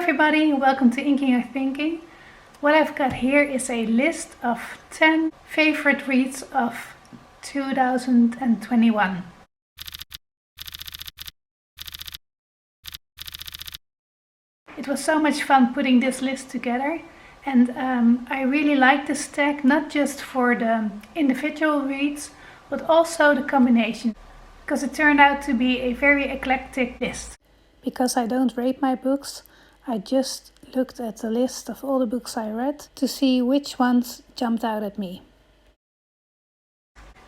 everybody, welcome to Inking or Thinking. What I've got here is a list of 10 favorite reads of 2021. It was so much fun putting this list together, and I really like this tag, not just for the individual reads, but also the combination, because it turned out to be a very eclectic list. Because I don't rate my books, I just looked at the list of all the books I read to see which ones jumped out at me.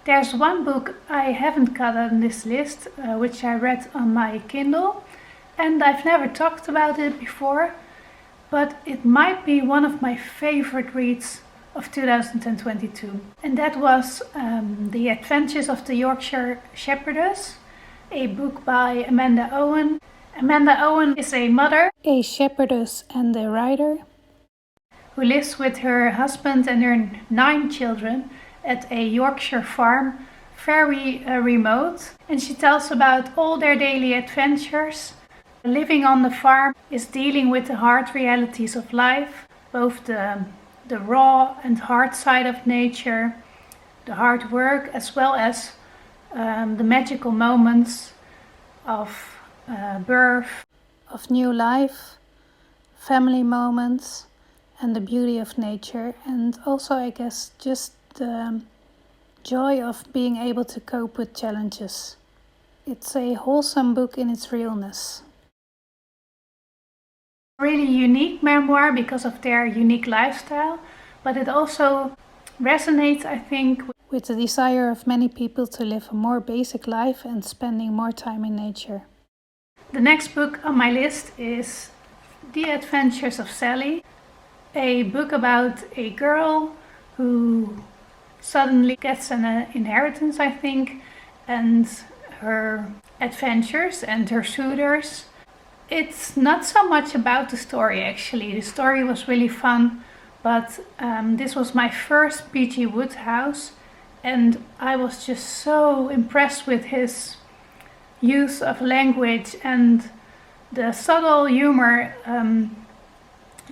There's one book I haven't got on this list, which I read on my Kindle, and I've never talked about it before, but it might be one of my favorite reads of 2022. And that was The Adventures of the Yorkshire Shepherdess, a book by Amanda Owen. Amanda Owen is a mother, a shepherdess and a writer who lives with her husband and their 9 children at a Yorkshire farm, very remote. And she tells about all their daily adventures. Living on the farm is dealing with the hard realities of life, both the raw and hard side of nature, the hard work, as well as the magical moments of birth, of new life, family moments, and the beauty of nature, and also, I guess, just the joy of being able to cope with challenges. It's a wholesome book in its realness. Really unique memoir because of their unique lifestyle, but it also resonates, I think, with the desire of many people to live a more basic life and spending more time in nature. The next book on my list is The Adventures of Sally, a book about a girl who suddenly gets an inheritance, I think, and her adventures and her suitors. It's not so much about the story, actually. The story was really fun, but this was my first P.G. Wodehouse, and I was just so impressed with his use of language and the subtle humor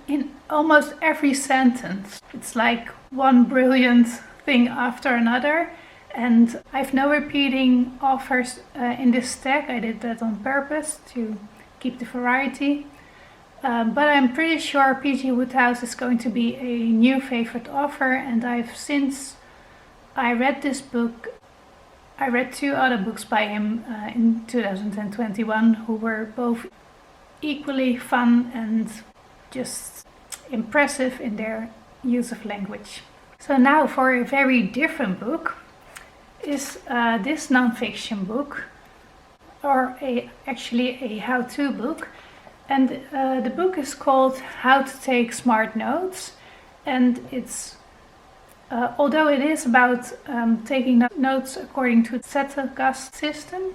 in almost every sentence. It's like one brilliant thing after another, and I've no repeating authors in this stack. I did that on purpose to keep the variety, but I'm pretty sure P.G. Wodehouse is going to be a new favorite author, and since I read this book, I read 2 other books by him in 2021 who were both equally fun and just impressive in their use of language. So now for a very different book is this non-fiction book, or actually a how-to book. And the book is called How to Take Smart Notes, and it's although it is about taking notes according to the Zettelkasten system,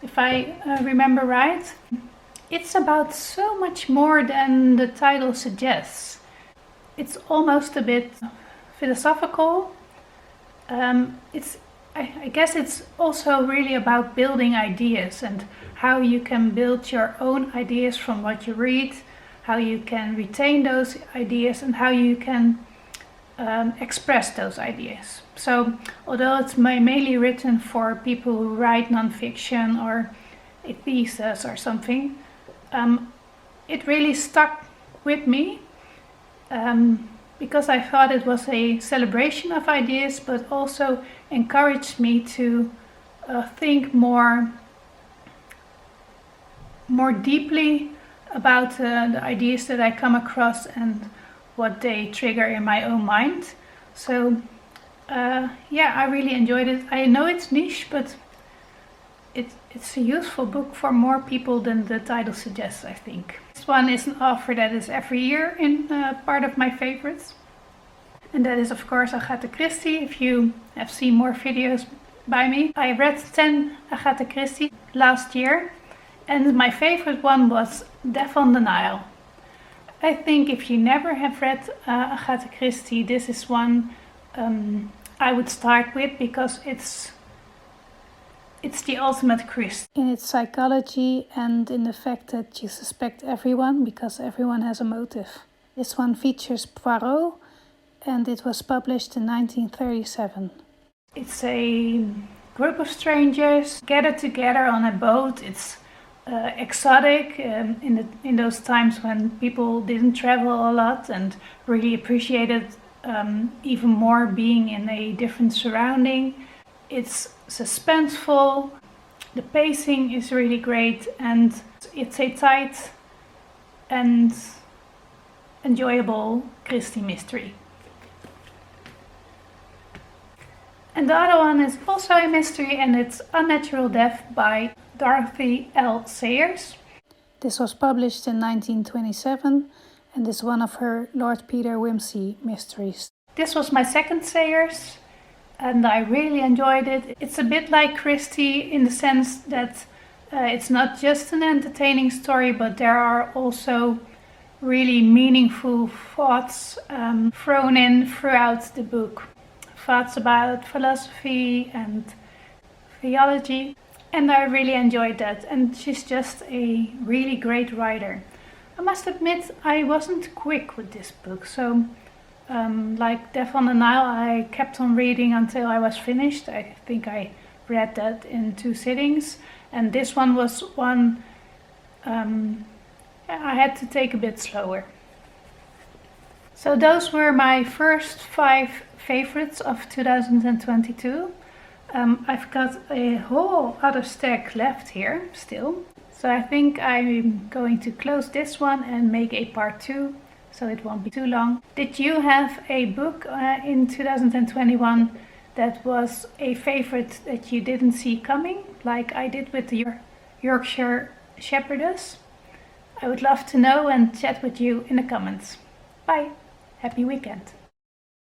if I remember right, it's about so much more than the title suggests. It's almost a bit philosophical. I guess it's also really about building ideas and how you can build your own ideas from what you read, how you can retain those ideas, and how you can express those ideas. So although it's mainly written for people who write non-fiction or a thesis or something, it really stuck with me because I thought it was a celebration of ideas, but also encouraged me to think more deeply about the ideas that I come across and what they trigger in my own mind. So yeah, I really enjoyed it. I know it's niche, but it's a useful book for more people than the title suggests, I think. This one is an author that is every year in part of my favorites, and that is of course Agatha Christie. If you have seen more videos by me, I read 10 Agatha Christie last year, and my favorite one was Death on the Nile. I think if you never have read Agatha Christie, this is one I would start with, because it's It's the ultimate Christie. In its psychology and in the fact that you suspect everyone because everyone has a motive. This one features Poirot and it was published in 1937. It's a group of strangers gathered together on a boat. It's exotic in those times when people didn't travel a lot and really appreciated even more being in a different surrounding. It's suspenseful, the pacing is really great, and it's a tight and enjoyable Christie mystery. And the other one is also a mystery, and it's Unnatural Death by Dorothy L. Sayers. This was published in 1927 and is one of her Lord Peter Wimsey mysteries. This was my second Sayers and I really enjoyed it. It's a bit like Christie in the sense that it's not just an entertaining story, but there are also really meaningful thoughts thrown in throughout the book. Thoughts about philosophy and theology, and I really enjoyed that, and she's just a really great writer. I must admit I wasn't quick with this book, so like Death on the Nile, I kept on reading until I was finished. I think I read that in 2 sittings, and this one was one I had to take a bit slower. So those were my first 5 favorites of 2022. I've got a whole other stack left here still. So I think I'm going to close this one and make a part 2, so it won't be too long. Did you have a book in 2021 that was a favorite that you didn't see coming, like I did with the Yorkshire Shepherdess? I would love to know and chat with you in the comments. Bye! Happy weekend!